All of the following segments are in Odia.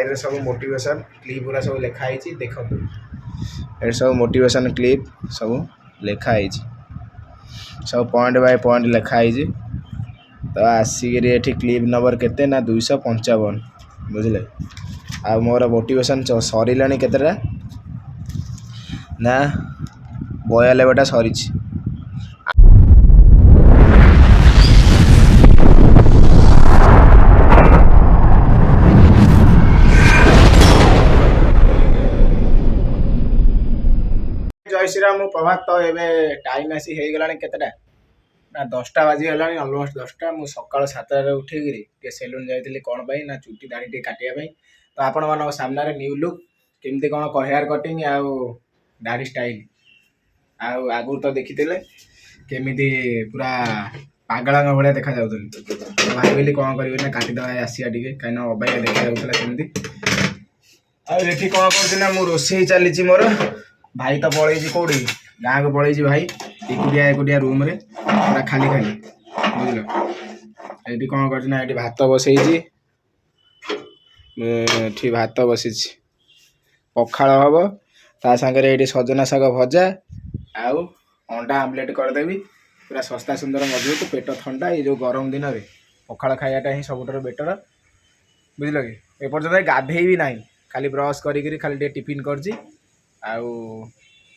साइड रे सब मोटिवेशन क्लिप पूरा सब लिखाई देखो ये सब मोटिवेशन क्लिप सब लिखाई सब पॉइंट बाय पॉइंट लिखाई तो आसिक ये क्लिप नंबर केते ना 255 बुझे आ मोर मोटिवेशन सरला केतेटा ना 92टा सरी जय श्रीराम मु प्रभात तो ये टाइम आसी हो गला केतेटा ना 10टा बाजीगला अलमोस्ट 10टा मु सकाल 7टार उठेकि सेलून जाइली कौन पाई ना चुटी दाढ़ी टे काटिया तो आपण मान सामने न्यू लुक केमती कौन हेयर कटिंग आउ दाढ़ी स्टाइल आगु तो देखी केमिति पूरा पागला भाया देखा भाई कौन करें ना काटिदे आसिया टे कहीं अबाया देखा जाती आठी कौन करना मु रोसे चली मोर भाई तो पलैसी कौटी गाँव को पलैसी भाई एकुटिया एकुटिया रूम रे पूरा खाली खाली बुझल ये कौन करना ये भात बसई भात बसी पखाड़ हम ता सागर ये सजना शाग भजा आउ अंडा आमलेट करदेवी पूरा सस्ता सुंदर मजबूत पेट ठंडा ये जो गरम दिन में पखाड़ खाइबाटा ही सबुठ बेटर बुझल कि एपर्तन गाधे भी ना खाली ब्रश करी खाली टिफिन कर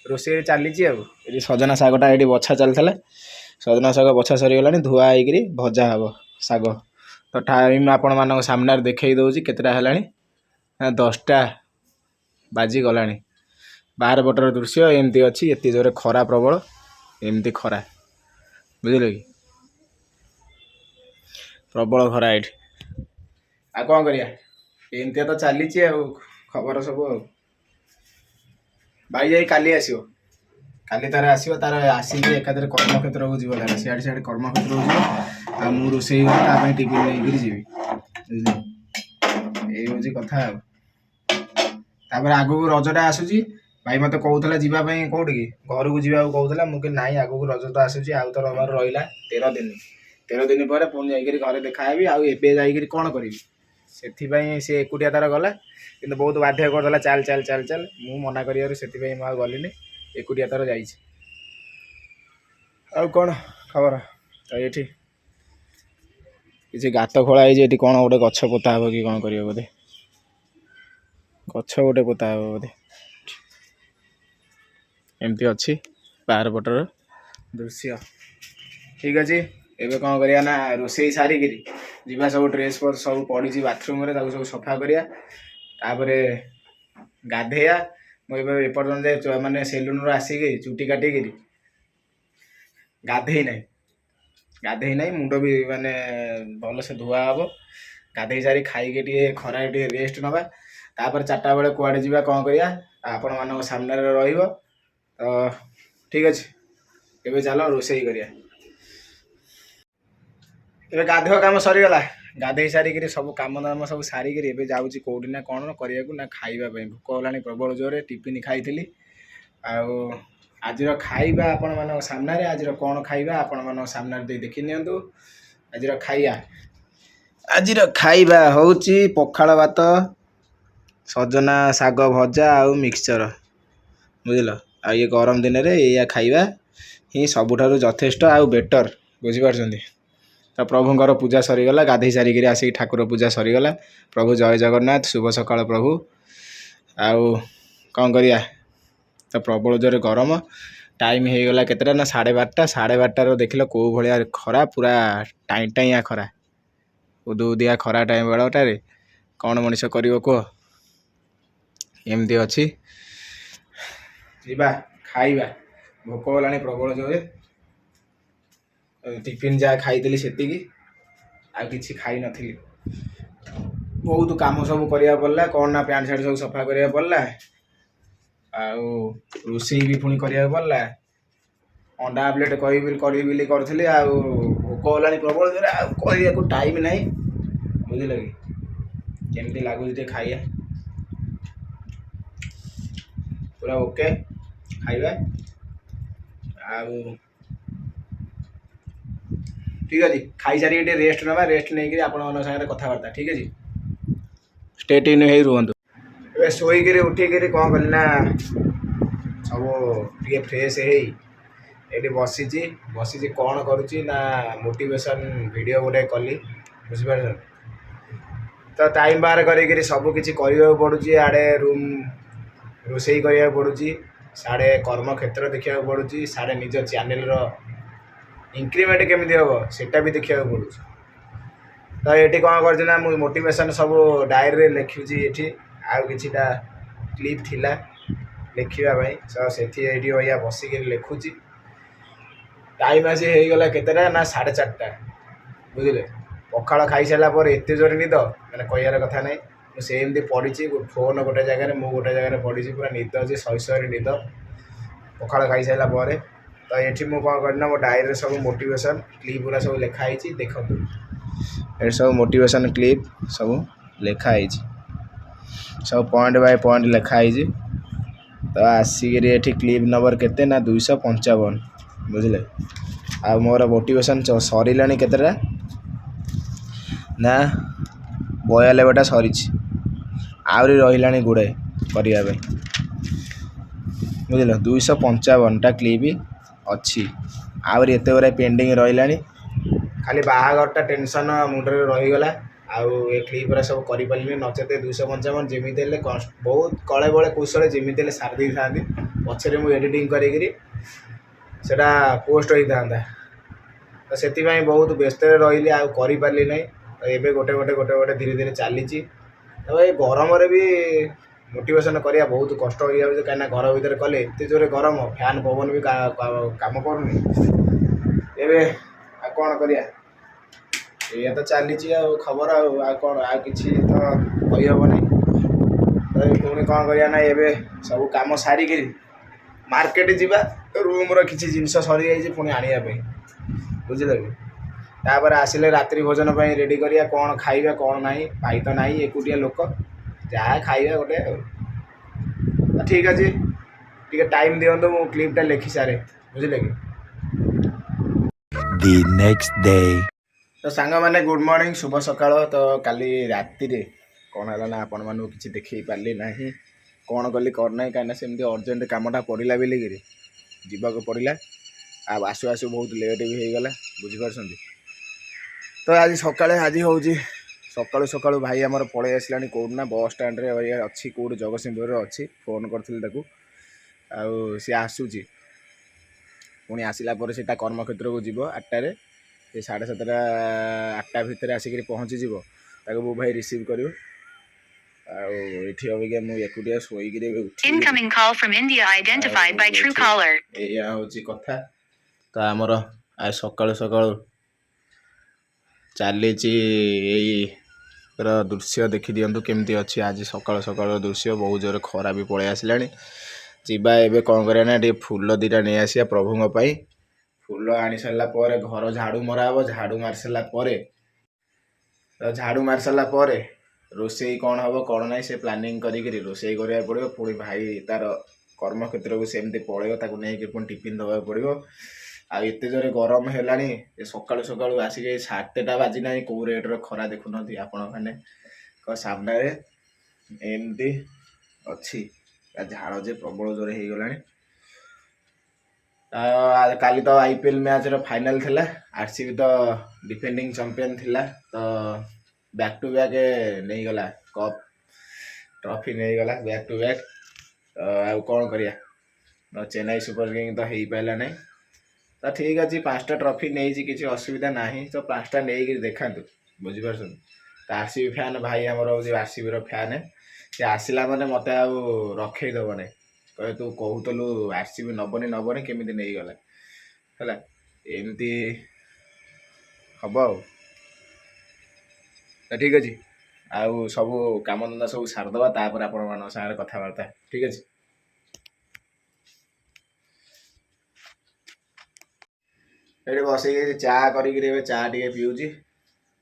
रोसे चली ये सजना शागटा ये बछा चलता सजना शाग बछा सरीगला धुआ होकर भजा हम शाग तो टाइम आपण मान सामने देखई दूसरी केतटा है 10टा बाजी गला बाहर पटर दृश्य एमती अच्छी एत जोरे खरा प्रबल एमती खरा बुझल कि प्रबल खरा ये आ कौन करमती तो चली खबर सब भाई जाई काली आसो काली तार आसो तार आसिक एकादे कर्मक्षेत्र को जीव तार सियाड़े सियाड़े कर्मक्षेत्र को जीव आ मु रोसे टिफिन नहीं जी ये हूँ कथा आगू रजटा आसूसी भाई मत कहूला जावाई कौटी कि घर को जावा कहूला मुझे ना आगू रज तो आसूसी आउ तो रबार रहा 13 दिन पर पुणी जा घरे देखाबी आए कौन करी से एकुटिया तार गला कि बहुत बाध्य करदेला चल चल चल चल मु मना कर गली एकुटिया तार जा कौन खबर तो ये किसी गात खोलाई कौन गोटे गछ पोता हे कि कौन कर बोधे गछ गोटे पोता हे बोधे एमती अच्छी बाहर पटर दृश्य ठीक अच्छे एबे कौन करिया ना रोसे सारिक जीवा सब ड्रेस सब पड़ी बाथरूम सब सफा करिया तापरे गाधेया मुझे एपर्तन माने सेलून रू आसिक चुटी काटिक गाधे ना मुंड भी माने भल से धुआ हम गाधे सारी खाई खरा रेस्ट नवा तापर 4टा बेले कुआडे जीवा कौन करिया आपण मान सामने रहिबो तो ठीक अच्छे एबे चलो रोसे करिया ए गाधो काम सरीगला गाधे सारिक सब कम दाम सब सारिक जाऊँगी कौटी ना कौन करने ना खावाई भोक होगा प्रबल जोरे टिफिन खाई आज खाइबा आपण मान सामने आज कौन खाइबा आपण मान सामने देखी नियंतु आज खाइबा हूँ पखाड़ भात सजना शाग भजा आउ मिक्सचर बुझल आ ये गरम दिन में या खाइबा ही सबुठारु यथेष्ट आउ बेटर बुझीपार तो प्रभुंर पूजा सरीगला गाधे सारिक आसिक ठाकुर पूजा सरीगला प्रभु जय जगन्नाथ शुभ सकाल प्रभु आउ कौन करिया तो प्रबल जोरे गरम टाइम हो गला केतटा ना 12:30 देखिल कौ भाया खरा पूरा टाइम टाइया खरा उदुदिया खरा टाइम बेलटारे कौन मनीष कर कह एमती अच्छी जीवा खाइबा भोक होगा प्रबल जोरे टिफिन जहाँ खाई से किसी खाई नी बहुत काम सब करा पड़ा कौन ना पैंट सार्ट सब सफा करा पड़ा रोसे भी पुणी करा पड़ा अंडा आमलेट करी करी भोक होगा प्रबल जोरे को टाइम ना बुझल कि केमती लगुच खाइया पूरा ओके खाइबा ठीक अच्छे खाई सारी रेस्ट ना रेस्ट नहीं आप कथबार्ता ठीक अच्छे। ଷ୍ଟେ ଟ୍ୟୁନ୍ ହେଇ ରୁହନ୍ତୁ। ଏବେ ଶୋଇକିରି ଉଠିକିରି କ'ଣ କଲି ନା ସବୁ ଟିକେ ଫ୍ରେଶ୍ ହେଇ ଏଠି ବସିଛି କ'ଣ କରୁଛି ନା ମୋଟିଭେସନ୍ ଭିଡ଼ିଓ ଗୋଟେ କଲି, ବୁଝିପାରିଲ। ତ ଟାଇମ୍ ବାହାର କରିକିରି ସବୁ କିଛି କରିବାକୁ ପଡ଼ୁଛି। ଆଡ଼େ ରୁମ୍ ରୋଷେଇ କରିବାକୁ ପଡ଼ୁଛି, ସାଡ଼େ କର୍ମକ୍ଷେତ୍ର ଦେଖିବାକୁ ପଡ଼ୁଛି, ସାଡ଼େ ନିଜ ଚ୍ୟାନେଲ୍ର ଇନକ୍ରିମେଣ୍ଟ କେମିତି ହେବ ସେଇଟା ବି ଦେଖିବାକୁ ପଡ଼ୁଛି। ତ ଏଠି କ'ଣ କରୁଛି ନା ମୁଁ ମୋଟିଭେସନ୍ ସବୁ ଡାଏରୀରେ ଲେଖୁଛି। ଏଠି ଆଉ କିଛିଟା କ୍ଲିପ୍ ଥିଲା ଲେଖିବା ପାଇଁ, ତ ସେଠି ଏଇଠି ଭଇଆ ବସିକିରି ଲେଖୁଛି। ଟାଇମ୍ ଆସି ହେଇଗଲା କେତେଟା ନା 4:30, ବୁଝିଲେ। ପଖାଳ ଖାଇସାରିଲା ପରେ ଏତେ ଜୋରେ ନିଦ ମାନେ କହିବାର କଥା ନାହିଁ। ମୁଁ ସେମିତି ପଡ଼ିଛି, ଫୋନ୍ ଗୋଟେ ଜାଗାରେ, ମୁଁ ଗୋଟେ ଜାଗାରେ ପଡ଼ିଛି, ପୁରା ନିଦ ଅଛି, ଶୈଶବରେ ନିଦ ପଖାଳ ଖାଇସାରିଲା ପରେ। ତ ଏଠି ମୁଁ କ'ଣ କରିଛି ନା ମୋ ଡାଏରୀରେ ସବୁ ମୋଟିଭେସନ୍ କ୍ଲିପ୍ ଗୁଡ଼ା ସବୁ ଲେଖା ହେଇଛି, ଦେଖନ୍ତୁ। ଏଠି ସବୁ ମୋଟିଭେସନ୍ କ୍ଲିପ୍ ସବୁ ଲେଖା ହେଇଛି, ସବୁ ପଏଣ୍ଟ ବାଇ ପଏଣ୍ଟ ଲେଖା ହେଇଛି। ତ ଆସିକିରି ଏଠି କ୍ଲିପ୍ ନମ୍ବର କେତେ ନା 255, ବୁଝିଲେ। ଆଉ ମୋର ମୋଟିଭେସନ୍ ସରିଲାଣି କେତେଟା ନା 92ଟା ସରିଛି, ଆହୁରି ରହିଲାଣି ଗୁଡ଼ାଏ କରିବା ପାଇଁ, ବୁଝିଲ। 255ଟା କ୍ଲିପ୍ ଅଛି, ଆହୁରି ଏତେ ଗୁଡ଼ାଏ ପେଣ୍ଡିଂ ରହିଲାଣି। ଖାଲି ବାହାଘରଟା ଟେନସନ୍ ମୁଣ୍ଡରେ ରହିଗଲା, ଆଉ ଏ କ୍ଲିପ୍ରା ସବୁ କରିପାରିଲିନି। ନଚେତ 255 ଯେମିତି ହେଲେ ବହୁତ କଳେ ବଳେ କୌଶଳେ ଯେମିତି ହେଲେ ସାରି ଦେଇଥାନ୍ତି। ପଛରେ ମୁଁ ଏଡ଼ିଟିଂ କରିକିରି ସେଇଟା ପୋଷ୍ଟ ହୋଇଥାନ୍ତା। ତ ସେଥିପାଇଁ ବହୁତ ବ୍ୟସ୍ତରେ ରହିଲି, ଆଉ କରିପାରିଲି ନାହିଁ। ଏବେ ଗୋଟେ ଧୀରେ ଧୀରେ ଚାଲିଛି। ତ ଏଇ ଗରମରେ ବି ମୋଟିଭେସନ୍ କରିବା ବହୁତ କଷ୍ଟ ହୋଇଯାଉଛି, କାହିଁକିନା ଘର ଭିତରେ କଲେ ଏତେ ଜୋରେ ଗରମ, ଫ୍ୟାନ୍ ପବନ ବି କାମ କରୁନି। ଏବେ ଆଉ କ'ଣ କରିବା, ଏଇଆ ତ ଚାଲିଛି ଆଉ ଖବର, ଆଉ କ'ଣ, ଆଉ କିଛି ତ କହିହେବନି। ତ ପୁଣି କ'ଣ କରିବା ନା ଏବେ ସବୁ କାମ ସାରିକିରି ମାର୍କେଟ ଯିବା, ରୁମ୍ର କିଛି ଜିନିଷ ସରିଯାଇଛି ପୁଣି ଆଣିବା ପାଇଁ, ବୁଝିଲ କି। ତାପରେ ଆସିଲେ ରାତ୍ରି ଭୋଜନ ପାଇଁ ରେଡ଼ି କରିବା, କ'ଣ ଖାଇବା କ'ଣ ନାହିଁ। ଭାଇ ତ ନାହିଁ, ଏକୁଟିଆ ଲୋକ, ଯାହା ଖାଇବା ଗୋଟେ ଆଉ। ଠିକ୍ ଅଛି, ଟିକେ ଟାଇମ୍ ଦିଅନ୍ତୁ, ମୁଁ କ୍ଲିପ୍ଟା ଲେଖି ସାରେ, ବୁଝିଲେ କି। The next day. ତ ସାଙ୍ଗମାନେ ଗୁଡ଼୍ ମର୍ଣ୍ଣିଂ, ଶୁଭ ସକାଳ। ତ କାଲି ରାତିରେ କ'ଣ ହେଲା ନା ଆପଣମାନଙ୍କୁ କିଛି ଦେଖେଇ ପାରିଲି ନାହିଁ, କ'ଣ କଲି କ'ଣ ନାହିଁ, କାହିଁକିନା ସେମିତି ଅର୍ଜେଣ୍ଟ କାମଟା ପଡ଼ିଲା ବୋଲିକିରି ଯିବାକୁ ପଡ଼ିଲା। ଆଉ ଆସୁ ଆସୁ ବହୁତ ଲେଟ୍ ବି ହେଇଗଲା, ବୁଝିପାରୁଛନ୍ତି। ତ ଆଜି ହେଉଛି ସକାଳୁ ଭାଇ ଆମର ପଳେଇ ଆସିଲାଣି କେଉଁଠି ନା ବସ୍ ଷ୍ଟାଣ୍ଡରେ ଅଛି, କେଉଁଠି ଜଗତସିଂହପୁରରେ ଅଛି। ଫୋନ୍ କରିଥିଲି ତାକୁ, ଆଉ ସିଏ ଆସୁଛି। ପୁଣି ଆସିଲା ପରେ ସେ ତା କର୍ମକ୍ଷେତ୍ରକୁ ଯିବ 8ଟାରେ, ସେ 7:30 8ଟା ଭିତରେ ଆସିକିରି ପହଞ୍ଚିଯିବ। ତାକୁ ମୁଁ ଭାଇ ରିସିଭ୍ କରିବ। ଆଉ ଏଠି ଅବିକା ମୁଁ ଏକୁଟିଆ ଶୋଇକିରି ଏବେ ଉଠିଲି। ଏଇଆ ହେଉଛି କଥା। ତ ଆମର ଆଜି ସକାଳୁ ଚାଲିଛି ଏଇର ଦୃଶ୍ୟ ଦେଖିଦିଅନ୍ତୁ କେମିତି ଅଛି। ଆଜି ସକାଳର ଦୃଶ୍ୟ, ବହୁତ ଜୋରେ ଖରା ବି ପଳେଇ ଆସିଲାଣି। ଯିବା ଏବେ କ'ଣ କରିବା ନା ଟିକେ ଫୁଲ ଦୁଇଟା ନେଇ ଆସିବା ପ୍ରଭୁଙ୍କ ପାଇଁ। ଫୁଲ ଆଣି ସାରିଲା ପରେ ଘର ଝାଡ଼ୁ ମରା ହେବ। ଝାଡ଼ୁ ମାରି ସାରିଲା ପରେ ରୋଷେଇ କ'ଣ ହେବ କ'ଣ ନାହିଁ ସେ ପ୍ଲାନିଂ କରିକିରି ରୋଷେଇ କରିବାକୁ ପଡ଼ିବ। ପୁଣି ଭାଇ ତାର କର୍ମକ୍ଷେତ୍ରକୁ ସେମିତି ପଳେଇବ, ତାକୁ ନେଇକି ପୁଣି ଟିଫିନ୍ ଦେବାକୁ ପଡ଼ିବ। ଆଉ ଏତେ ଜୋରେ ଗରମ ହେଲାଣି, ସକାଳୁ ଆସିକି 7ଟା ବାଜିଲାଣି, କେଉଁ ରେଟ୍ର ଖରା ଦେଖୁନାହାନ୍ତି ଆପଣମାନେ ସାମ୍ନାରେ। ଏମିତି ଅଛି, ଝାଳ ଯେ ପ୍ରବଳ ଜୋରେ ହେଇଗଲାଣି। କାଲି ତ IPL ମ୍ୟାଚ୍ର ଫାଇନାଲ୍ ଥିଲା, RCB ତ ଡିଫେଣ୍ଡିଂ ଚାମ୍ପିଅନ୍ ଥିଲା। ତ ବ୍ୟାକ୍ ଟୁ ବ୍ୟାକ୍ ନେଇଗଲା କପ୍, ଟ୍ରଫି ନେଇଗଲା ବ୍ୟାକ୍ ଟୁ ବ୍ୟାକ୍। ଆଉ କ'ଣ କରିବା, ଚେନ୍ନାଇ ସୁପର କିଙ୍ଗ ତ ହେଇପାରିଲା ନାହିଁ। ତ ଠିକ୍ ଅଛି, 5ଟା ଟ୍ରଫି ନେଇଛି, କିଛି ଅସୁବିଧା ନାହିଁ। ତ 5ଟା ନେଇକିରି ଦେଖାନ୍ତୁ, ବୁଝିପାରୁଛନ୍ତି। ତ RCB ଫ୍ୟାନ୍ ଭାଇ ଆମର ହେଉଛି RCBର ଫ୍ୟାନ୍। ସେ ଆସିଲା ମାନେ ମୋତେ ଆଉ ରଖେଇ ଦେବ ନାହିଁ, କହିବେ ତୁ କହୁଥିଲୁ RCB ନେବନି, କେମିତି ନେଇଗଲା ହେଲା। ଏମିତି ହେବ ଆଉ। ଠିକ୍ ଅଛି, ଆଉ ସବୁ କାମଧନ୍ଦା ସବୁ ସାରିଦେବା, ତାପରେ ଆପଣମାନଙ୍କ ସାଙ୍ଗରେ କଥାବାର୍ତ୍ତା, ଠିକ୍ ଅଛି। ଏଠି ବସିକି ଚା କରିକିରି ଏବେ ଚା ଟିକେ ପିଉଛି।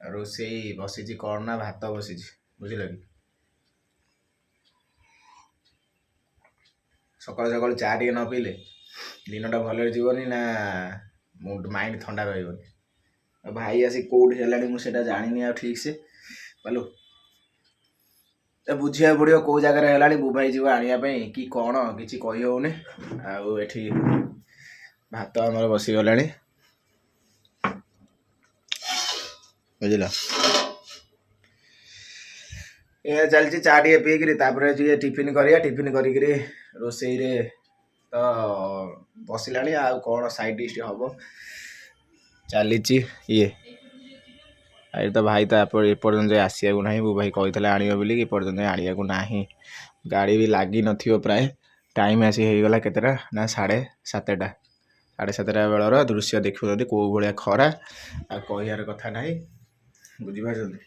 ରୋଷେଇ ବସିଛି କ'ଣ ନା ଭାତ ବସିଛି, ବୁଝିଲ କି। ସକାଳୁ ଚା ଟିକେ ନ ପିଇଲେ ଦିନଟା ଭଲରେ ଯିବନି ନା, ମାଇଣ୍ଡ ଥଣ୍ଡା ରହିବନି। ଭାଇ ଆସି କେଉଁଠି ହେଲାଣି ମୁଁ ସେଇଟା ଜାଣିନି ଆଉ ଠିକ୍ ସେ। ବୁଝିବାକୁ ପଡ଼ିବ କେଉଁ ଜାଗାରେ ହେଲାଣି ବୁଭାଇ ଯିବ ଆଣିବା ପାଇଁ କି କ'ଣ କିଛି କହି ହେଉନି। ଆଉ ଏଠି ଭାତ ଆମର ବସିଗଲାଣି ବୁଝିଲ। ଏ ଚାଲିଛି ଚା ଟିକେ ପିଇକିରି ତାପରେ ଟିକେ ଟିଫିନ୍ କରିବା। ଟିଫିନ୍ କରିକିରି ରୋଷେଇରେ ତ ବସିଲାଣି ଆଉ କ'ଣ ସାଇଡ୍ ଡିଶ୍ ହେବ ଚାଲିଛି ଇଏ। ଏଇ ତ ଭାଇ ତ ଏପର୍ଯ୍ୟନ୍ତ ଆସିବାକୁ ନାହିଁ। ବୁଭାଇ କହିଥିଲେ ଆଣିବ ବୋଲି ଏପର୍ଯ୍ୟନ୍ତ ଆଣିବାକୁ ନାହିଁ। ଗାଡ଼ି ବି ଲାଗିନଥିବ ପ୍ରାୟ। ଟାଇମ୍ ଆସି ହେଇଗଲା କେତେଟା ନା 7:30 7:30 ବେଳର ଦୃଶ୍ୟ ଦେଖୁଛନ୍ତି କେଉଁ ଭଳିଆ ଖରା। ଆଉ କହିବାର କଥା ନାହିଁ ବୁଝିପାରୁଛନ୍ତି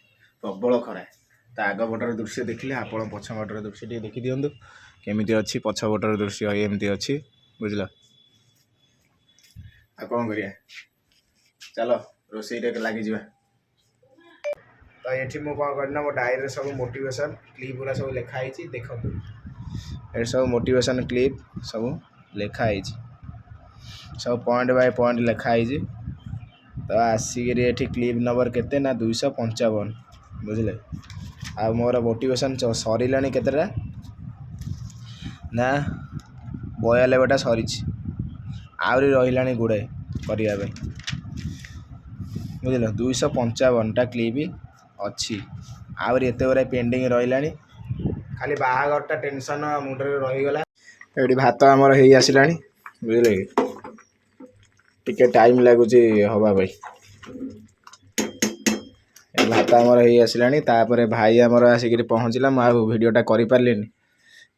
ପ୍ରବଳ ଖରା। ତା ଆଗ ପଟର ଦୃଶ୍ୟ ଦେଖିଲେ ଆପଣ ପଛ ପଟର ଦୃଶ୍ୟ ଟିକେ ଦେଖିଦିଅନ୍ତୁ କେମିତି ଅଛି। ପଛ ପଟର ଦୃଶ୍ୟ ଏମିତି ଅଛି ବୁଝିଲ। ଆଉ କ'ଣ କରିବା ଚାଲ ରୋଷେଇରେ ଲାଗିଯିବା। ତ ଏଠି ମୁଁ କ'ଣ କରିନା ମୋ ଡାଏରୀରେ ସବୁ ମୋଟିଭେସନ୍ କ୍ଲିପ୍ ଗୁଡ଼ା ସବୁ ଲେଖା ହେଇଛି ଦେଖନ୍ତୁ। ଏଠି ସବୁ ମୋଟିଭେସନ୍ କ୍ଲିପ୍ ସବୁ ଲେଖା ହେଇଛି। ସବୁ ପଏଣ୍ଟ ବାଇ ପଏଣ୍ଟ ଲେଖା ହେଇଛି। ତ ଆସିକିରି ଏଠି କ୍ଲିପ୍ ନମ୍ବର କେତେ ନା 255 ବୁଝିଲେ। ଆଉ ମୋର ମୋଟିଭେସନ୍ ସରିଲାଣି କେତେଟା ନା 92ଟା ସରିଛି। ଆହୁରି ରହିଲାଣି ଗୁଡ଼ାଏ କରିବା ପାଇଁ ବୁଝିଲ। 255ଟା କ୍ଲିପ୍ ଅଛି। ଆହୁରି ଏତେ ଗୁଡ଼ାଏ ପେଣ୍ଡିଂ ରହିଲାଣି। ଖାଲି ବାହାଘରଟା ଟେନସନ୍ ମୁଣ୍ଡରେ ରହିଗଲା। ଏଠି ଭାତ ଆମର ହେଇ ଆସିଲାଣି ବୁଝିଲେ କି। ଟିକେ ଟାଇମ୍ ଲାଗୁଛି ହେବା ପାଇଁ। ଭାତ ଆମର ହେଇ ଆସିଲାଣି। ତାପରେ ଭାଇ ଆମର ଆସିକିରି ପହଞ୍ଚିଲା। ମୁଁ ଆଉ ଭିଡ଼ିଓଟା କରିପାରିଲିନି।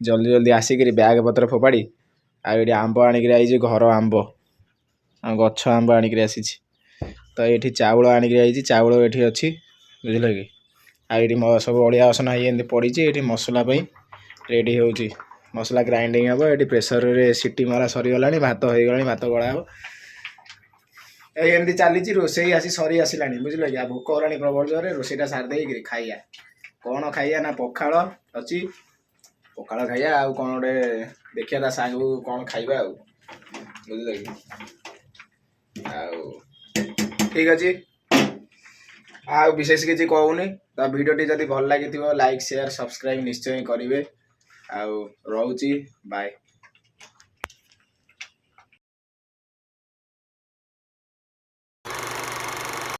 ଜଲ୍ଦି ଆସିକିରି ବ୍ୟାଗ୍ ପତ୍ର ଫୋପାଡ଼ି ଆଉ ଏଠି ଆମ୍ବ ଆଣିକିରି ଆଇଛି। ଘର ଆମ୍ବ ଆଉ ଗଛ ଆମ୍ବ ଆଣିକିରି ଆସିଛି। ତ ଏଠି ଚାଉଳ ଆଣିକିରି ଆଇଛି। ଚାଉଳ ଏଠି ଅଛି ବୁଝିଲ କି। ଆଉ ଏଠି ସବୁ ଅଳିଆ ଅସନା ହେଇ ଏମିତି ପଡ଼ିଛି। ଏଠି ମସଲା ପାଇଁ ରେଡ଼ି ହେଉଛି। ମସଲା ଗ୍ରାଇଣ୍ଡିଙ୍ଗ ହେବ। ଏଠି ପ୍ରେସରରେ ସିଟି ମରା ସରିଗଲାଣି। ଭାତ ହେଇଗଲାଣି। ଭାତ ଗଳା ହେବ। ଏମିତି ଚାଲିଛି। ରୋଷେଇ ଆସି ସରି ଆସିଲାଣି ବୁଝିଲ କି। ଭୋକ ହେଲାଣି ପ୍ରବଳ ଜୋରରେ। ରୋଷେଇଟା ସାରି ଦେଇକିରି ଖାଇବା। କ'ଣ ଖାଇବା ନା ପଖାଳ ଅଛି। ପଖାଳ ଖାଇବା ଆଉ କ'ଣ ଗୋଟେ ଦେଖିବା ତା ସାଙ୍ଗକୁ କ'ଣ ଖାଇବା ଆଉ ବୁଝିଲ କି। ଆଉ ଠିକ୍ ଅଛି ଆଉ ବିଶେଷ କିଛି କହୁନି। ତ ଭିଡ଼ିଓଟି ଯଦି ଭଲ ଲାଗିଥିବ ଲାଇକ୍ ସେୟାର ସବସ୍କ୍ରାଇବ୍ ନିଶ୍ଚୟ କରିବେ। ଆଉ ରହୁଛି ବାଏ।